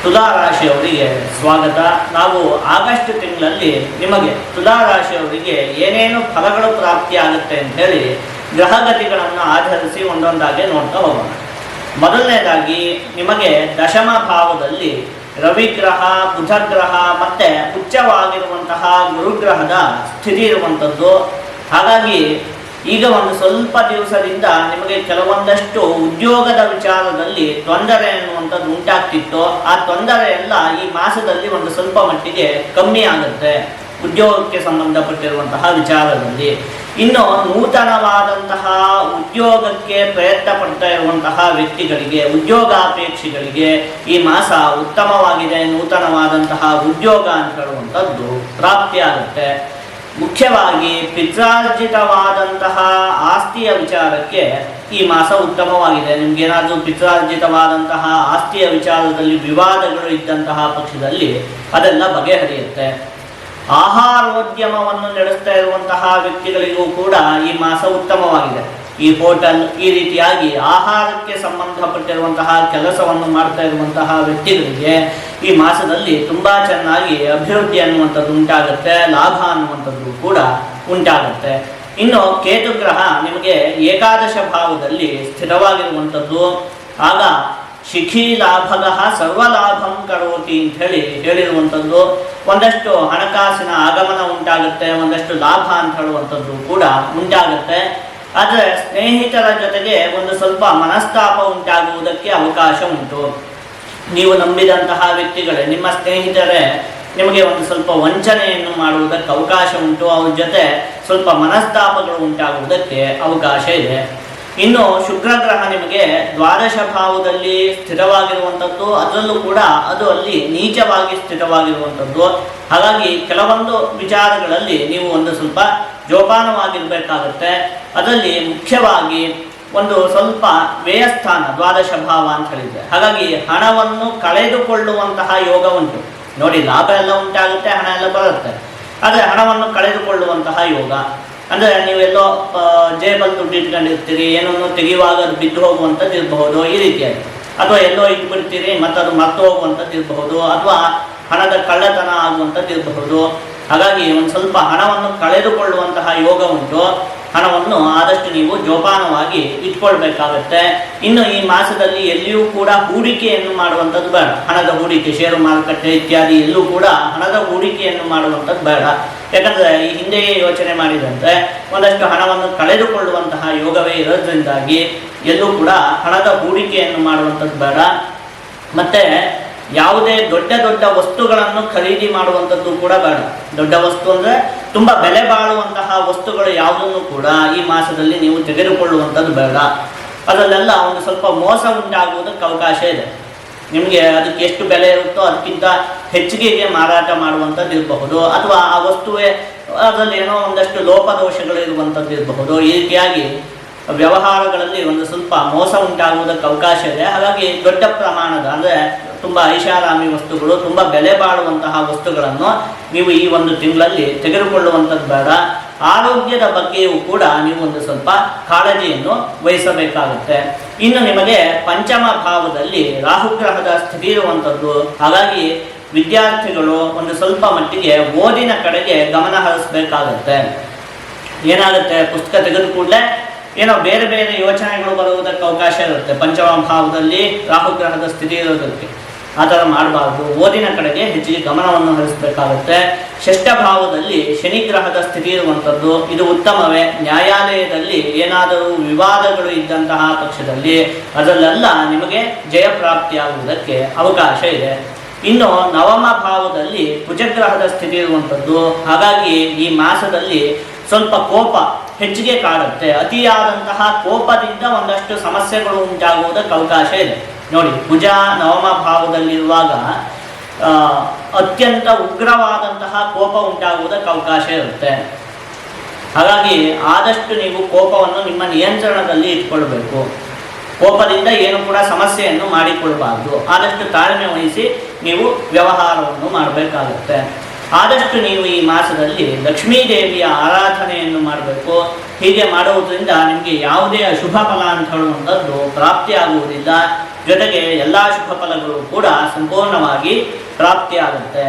ತುಲಾ ರಾಶಿಯವರಿಗೆ ಸ್ವಾಗತ. ನಾವು ಆಗಸ್ಟ್ ತಿಂಗಳಲ್ಲಿ ನಿಮಗೆ ತುಲಾ ರಾಶಿಯವರಿಗೆ ಏನೇನು ಫಲಗಳು ಪ್ರಾಪ್ತಿಯಾಗುತ್ತೆ ಅಂತ ಹೇಳಿ ಗ್ರಹಗತಿಗಳನ್ನು ಆಧರಿಸಿ ಒಂದೊಂದಾಗಿ ನೋಡ್ತಾ ಹೋಗೋಣ. ಮೊದಲನೇದಾಗಿ ನಿಮಗೆ ದಶಮ ಭಾವದಲ್ಲಿ ರವಿಗ್ರಹ, ಬುಧಗ್ರಹ ಮತ್ತು ಉಚ್ಚವಾಗಿರುವಂತಹ ಗುರುಗ್ರಹದ ಸ್ಥಿತಿ ಇರುವಂಥದ್ದು. ಹಾಗಾಗಿ ಈಗ ಒಂದು ಸ್ವಲ್ಪ ದಿವಸದಿಂದ ನಿಮಗೆ ಕೆಲವೊಂದಷ್ಟು ಉದ್ಯೋಗದ ವಿಚಾರದಲ್ಲಿ ತೊಂದರೆ ಅನ್ನುವಂಥದ್ದು ಉಂಟಾಗ್ತಿತ್ತು. ಆ ತೊಂದರೆ ಎಲ್ಲ ಈ ಮಾಸದಲ್ಲಿ ಒಂದು ಸ್ವಲ್ಪ ಮಟ್ಟಿಗೆ ಕಮ್ಮಿ ಆಗುತ್ತೆ ಉದ್ಯೋಗಕ್ಕೆ ಸಂಬಂಧಪಟ್ಟಿರುವಂತಹ ವಿಚಾರದಲ್ಲಿ. ಇನ್ನು ನೂತನವಾದಂತಹ ಉದ್ಯೋಗಕ್ಕೆ ಪ್ರಯತ್ನ ಪಡ್ತಾ ಇರುವಂತಹ ವ್ಯಕ್ತಿಗಳಿಗೆ, ಉದ್ಯೋಗಾಪೇಕ್ಷಿಗಳಿಗೆ ಈ ಮಾಸ ಉತ್ತಮವಾಗಿದೆ. ನೂತನವಾದಂತಹ ಉದ್ಯೋಗ ಅಂತ ಹೇಳುವಂಥದ್ದು ಪ್ರಾಪ್ತಿಯಾಗುತ್ತೆ. ಮುಖ್ಯವಾಗಿ ಪಿತ್ರಾರ್ಜಿತವಾದಂತಹ ಆಸ್ತಿಯ ವಿಚಾರಕ್ಕೆ ಈ ಮಾಸ ಉತ್ತಮವಾಗಿದೆ. ನಿಮ್ಗೇನಾದರೂ ಪಿತ್ರಾರ್ಜಿತವಾದಂತಹ ಆಸ್ತಿಯ ವಿಚಾರದಲ್ಲಿ ವಿವಾದಗಳು ಇದ್ದಂತಹ ಪಕ್ಷದಲ್ಲಿ ಅದೆಲ್ಲ ಬಗೆಹರಿಯುತ್ತೆ. ಆಹಾರೋದ್ಯಮವನ್ನು ನಡೆಸ್ತಾ ಇರುವಂತಹ ವ್ಯಕ್ತಿಗಳಿಗೂ ಕೂಡ ಈ ಮಾಸ ಉತ್ತಮವಾಗಿದೆ. ಈ ಹೋಟೆಲ್, ಈ ರೀತಿಯಾಗಿ ಆಹಾರಕ್ಕೆ ಸಂಬಂಧಪಟ್ಟಿರುವಂತಹ ಕೆಲಸವನ್ನು ಮಾಡ್ತಾ ಇರುವಂತಹ ವ್ಯಕ್ತಿಗಳಿಗೆ ಈ ಮಾಸದಲ್ಲಿ ತುಂಬ ಚೆನ್ನಾಗಿ ಅಭಿವೃದ್ಧಿ ಅನ್ನುವಂಥದ್ದು ಉಂಟಾಗುತ್ತೆ, ಲಾಭ ಅನ್ನುವಂಥದ್ದು ಕೂಡ ಉಂಟಾಗುತ್ತೆ. ಇನ್ನು ಕೇತುಗ್ರಹ ನಿಮಗೆ ಏಕಾದಶ ಭಾವದಲ್ಲಿ ಸ್ಥಿರವಾಗಿರುವಂಥದ್ದು. ಆಗ ಶಿಖಿ ಲಾಭಗಃ ಸರ್ವಲಾಭಂ ಕರೋತಿ ಅಂತ ಹೇಳಿರುವಂಥದ್ದು. ಒಂದಷ್ಟು ಹಣಕಾಸಿನ ಆಗಮನ ಉಂಟಾಗುತ್ತೆ, ಒಂದಷ್ಟು ಲಾಭ ಅಂತ ಹೇಳುವಂಥದ್ದು ಕೂಡ ಉಂಟಾಗುತ್ತೆ. ಆದರೆ ಸ್ನೇಹಿತರ ಜೊತೆಗೆ ಒಂದು ಸ್ವಲ್ಪ ಮನಸ್ತಾಪ ಉಂಟಾಗುವುದಕ್ಕೆ ಅವಕಾಶ ಉಂಟು. ನೀವು ನಂಬಿದಂತಹ ವ್ಯಕ್ತಿಗಳೇ, ನಿಮ್ಮ ಸ್ನೇಹಿತರೇ ನಿಮಗೆ ಒಂದು ಸ್ವಲ್ಪ ವಂಚನೆಯನ್ನು ಮಾಡುವುದಕ್ಕೆ ಅವಕಾಶ ಉಂಟು. ಅವ್ರ ಜೊತೆ ಸ್ವಲ್ಪ ಮನಸ್ತಾಪಗಳು ಉಂಟಾಗುವುದಕ್ಕೆ ಅವಕಾಶ ಇದೆ. ಇನ್ನು ಶುಕ್ರಗ್ರಹ ನಿಮಗೆ ದ್ವಾದಶ ಭಾವದಲ್ಲಿ ಸ್ಥಿರವಾಗಿರುವಂಥದ್ದು. ಅದರಲ್ಲೂ ಕೂಡ ಅದು ಅಲ್ಲಿ ನೀಚವಾಗಿ ಸ್ಥಿರವಾಗಿರುವಂಥದ್ದು. ಹಾಗಾಗಿ ಕೆಲವೊಂದು ವಿಚಾರಗಳಲ್ಲಿ ನೀವು ಒಂದು ಸ್ವಲ್ಪ ಜೋಪಾನವಾಗಿರಬೇಕಾಗುತ್ತೆ. ಅದರಲ್ಲಿ ಮುಖ್ಯವಾಗಿ ಒಂದು ಸ್ವಲ್ಪ ವ್ಯಯಸ್ಥಾನ ದ್ವಾದಶ ಭಾವ ಅಂತ ಹೇಳಿದ್ರೆ, ಹಾಗಾಗಿ ಹಣವನ್ನು ಕಳೆದುಕೊಳ್ಳುವಂತಹ ಯೋಗ ಉಂಟು. ನೋಡಿ, ಲಾಭ ಎಲ್ಲ ಉಂಟಾಗುತ್ತೆ, ಹಣ ಎಲ್ಲ ಬರುತ್ತೆ, ಆದರೆ ಹಣವನ್ನು ಕಳೆದುಕೊಳ್ಳುವಂತಹ ಯೋಗ. ಅಂದರೆ ನೀವೆಲ್ಲೋ ಜೇಬಲ್ಲಿ ದುಡ್ಡು ಇಟ್ಕೊಂಡಿರ್ತೀರಿ, ಏನನ್ನು ತೆಗೆಯುವಾಗ ಅದು ಬಿದ್ದು ಹೋಗುವಂಥದ್ದು ಇರಬಹುದು, ಈ ರೀತಿಯಾಗಿ. ಅಥವಾ ಎಲ್ಲೋ ಇಟ್ಬಿಡ್ತೀರಿ ಮತ್ತು ಅದು ಮರೆತು ಹೋಗುವಂಥದ್ದು ಇರಬಹುದು, ಅಥವಾ ಹಣದ ಕಳ್ಳತನ ಆಗುವಂಥದ್ದು ಇರಬಹುದು. ಹಾಗಾಗಿ ಒಂದು ಸ್ವಲ್ಪ ಹಣವನ್ನು ಕಳೆದುಕೊಳ್ಳುವಂತಹ ಯೋಗ ಉಂಟು. ಹಣವನ್ನು ಆದಷ್ಟು ನೀವು ಜೋಪಾನವಾಗಿ ಇಟ್ಕೊಳ್ಬೇಕಾಗತ್ತೆ. ಇನ್ನು ಈ ಮಾಸದಲ್ಲಿ ಎಲ್ಲಿಯೂ ಕೂಡ ಹೂಡಿಕೆಯನ್ನು ಮಾಡುವಂಥದ್ದು ಬೇಡ. ಹಣದ ಹೂಡಿಕೆ, ಷೇರು ಮಾರುಕಟ್ಟೆ ಇತ್ಯಾದಿ ಎಲ್ಲೂ ಕೂಡ ಹಣದ ಹೂಡಿಕೆಯನ್ನು ಮಾಡುವಂಥದ್ದು ಬೇಡ. ಯಾಕಂದರೆ ಈ ಹಿಂದೆಯೇ ಯೋಚನೆ ಮಾಡಿದಂತೆ ಒಂದಷ್ಟು ಹಣವನ್ನು ಕಳೆದುಕೊಳ್ಳುವಂತಹ ಯೋಗವೇ ಇರೋದ್ರಿಂದಾಗಿ ಎಲ್ಲೂ ಕೂಡ ಹಣದ ಹೂಡಿಕೆಯನ್ನು ಮಾಡುವಂಥದ್ದು ಬೇಡ. ಮತ್ತು ಯಾವುದೇ ದೊಡ್ಡ ದೊಡ್ಡ ವಸ್ತುಗಳನ್ನು ಖರೀದಿ ಮಾಡುವಂಥದ್ದು ಕೂಡ ಬೇಡ. ದೊಡ್ಡ ವಸ್ತು ಅಂದರೆ ತುಂಬ ಬೆಲೆ ಬಾಳುವಂತಹ ವಸ್ತುಗಳು ಯಾವುದನ್ನು ಕೂಡ ಈ ಮಾಸದಲ್ಲಿ ನೀವು ತೆಗೆದುಕೊಳ್ಳುವಂಥದ್ದು ಬೇಡ. ಅದರಲ್ಲೆಲ್ಲ ಒಂದು ಸ್ವಲ್ಪ ಮೋಸ ಉಂಟಾಗುವುದಕ್ಕೆ ಅವಕಾಶ ಇದೆ. ನಿಮಗೆ ಅದಕ್ಕೆ ಎಷ್ಟು ಬೆಲೆ ಇರುತ್ತೋ ಅದಕ್ಕಿಂತ ಹೆಚ್ಚಿಗೆಗೆ ಮಾರಾಟ ಮಾಡುವಂಥದ್ದು ಇರಬಹುದು, ಅಥವಾ ಆ ವಸ್ತುವೇ ಅದರಲ್ಲಿ ಏನೋ ಒಂದಷ್ಟು ಲೋಪದೋಷಗಳು ಇರುವಂಥದ್ದು ಇರಬಹುದು. ಈ ರೀತಿಯಾಗಿ ವ್ಯವಹಾರಗಳಲ್ಲಿ ಒಂದು ಸ್ವಲ್ಪ ಮೋಸ ಉಂಟಾಗುವುದಕ್ಕೆ ಅವಕಾಶ ಇದೆ. ಹಾಗಾಗಿ ದೊಡ್ಡ ಪ್ರಮಾಣದ ಅಂದರೆ ತುಂಬ ಐಷಾರಾಮಿ ವಸ್ತುಗಳು, ತುಂಬ ಬೆಲೆ ಬಾಳುವಂತಹ ವಸ್ತುಗಳನ್ನು ನೀವು ಈ ಒಂದು ತಿಂಗಳಲ್ಲಿ ತೆಗೆದುಕೊಳ್ಳುವಂಥದ್ದು ಬೇಡ. ಆರೋಗ್ಯದ ಬಗ್ಗೆಯೂ ಕೂಡ ನೀವು ಒಂದು ಸ್ವಲ್ಪ ಕಾಳಜಿಯನ್ನು ವಹಿಸಬೇಕಾಗುತ್ತೆ. ಇನ್ನು ನಿಮಗೆ ಪಂಚಮ ಭಾವದಲ್ಲಿ ರಾಹುಗ್ರಹದ ಸ್ಥಿತಿ ಇರುವಂಥದ್ದು. ಹಾಗಾಗಿ ವಿದ್ಯಾರ್ಥಿಗಳು ಒಂದು ಸ್ವಲ್ಪ ಮಟ್ಟಿಗೆ ಓದಿನ ಕಡೆಗೆ ಗಮನ ಹರಿಸಬೇಕಾಗುತ್ತೆ. ಏನಾಗುತ್ತೆ, ಪುಸ್ತಕ ತೆಗೆದು ಕೂಡಲೇ ಏನೋ ಬೇರೆ ಬೇರೆ ಯೋಚನೆಗಳು ಬರುವುದಕ್ಕೆ ಅವಕಾಶ ಇರುತ್ತೆ. ಪಂಚಮ ಭಾವದಲ್ಲಿ ರಾಹುಗ್ರಹದ ಸ್ಥಿತಿ ಇರೋದಕ್ಕೆ ಆ ಥರ ಮಾಡಬಾರ್ದು. ಓದಿನ ಕಡೆಗೆ ಹೆಚ್ಚಿಗೆ ಗಮನವನ್ನು ಹರಿಸಬೇಕಾಗುತ್ತೆ. ಷಷ್ಠ ಭಾವದಲ್ಲಿ ಶನಿಗ್ರಹದ ಸ್ಥಿತಿ ಇರುವಂಥದ್ದು. ಇದು ಉತ್ತಮವೇ. ನ್ಯಾಯಾಲಯದಲ್ಲಿ ಏನಾದರೂ ವಿವಾದಗಳು ಇದ್ದಂತಹ ಪಕ್ಷದಲ್ಲಿ ಅದರಲ್ಲೆಲ್ಲ ನಿಮಗೆ ಜಯಪ್ರಾಪ್ತಿಯಾಗುವುದಕ್ಕೆ ಅವಕಾಶ ಇದೆ. ಇನ್ನು ನವಮ ಭಾವದಲ್ಲಿ ಕುಜಗ್ರಹದ ಸ್ಥಿತಿ ಇರುವಂಥದ್ದು. ಹಾಗಾಗಿ ಈ ಮಾಸದಲ್ಲಿ ಸ್ವಲ್ಪ ಕೋಪ ಹೆಚ್ಚಿಗೆ ಕಾಡುತ್ತೆ. ಅತಿಯಾದಂತಹ ಕೋಪದಿಂದ ಒಂದಷ್ಟು ಸಮಸ್ಯೆಗಳು ಉಂಟಾಗುವುದಕ್ಕೆ ಅವಕಾಶ ಇದೆ. ನೋಡಿ, ಕುಜ ನವಮ ಭಾವದಲ್ಲಿರುವಾಗ ಅತ್ಯಂತ ಉಗ್ರವಾದಂತಹ ಕೋಪ ಉಂಟಾಗುವುದಕ್ಕೆ ಅವಕಾಶ ಇರುತ್ತೆ. ಹಾಗಾಗಿ ಆದಷ್ಟು ನೀವು ಕೋಪವನ್ನು ನಿಮ್ಮ ನಿಯಂತ್ರಣದಲ್ಲಿ ಇಟ್ಕೊಳ್ಬೇಕು. ಕೋಪದಿಂದ ಏನು ಕೂಡ ಸಮಸ್ಯೆಯನ್ನು ಮಾಡಿಕೊಳ್ಬಾರ್ದು. ಆದಷ್ಟು ತಾಳ್ಮೆ ವಹಿಸಿ ನೀವು ವ್ಯವಹಾರವನ್ನು ಮಾಡಬೇಕಾಗುತ್ತೆ. ಆದಷ್ಟು ನೀವು ಈ ಮಾಸದಲ್ಲಿ ಲಕ್ಷ್ಮೀ ದೇವಿಯ ಆರಾಧನೆಯನ್ನು ಮಾಡಬೇಕು. ಹೀಗೆ ಮಾಡುವುದರಿಂದ ನಿಮಗೆ ಯಾವುದೇ ಅಶುಭ ಫಲ ಅಂತ ಹೇಳುವಂಥದ್ದು ಪ್ರಾಪ್ತಿಯಾಗುವುದಿಲ್ಲ. ಜೊತೆಗೆ ಎಲ್ಲ ಶುಭ ಫಲಗಳು ಕೂಡ ಸಂಪೂರ್ಣವಾಗಿ ಪ್ರಾಪ್ತಿಯಾಗುತ್ತೆ.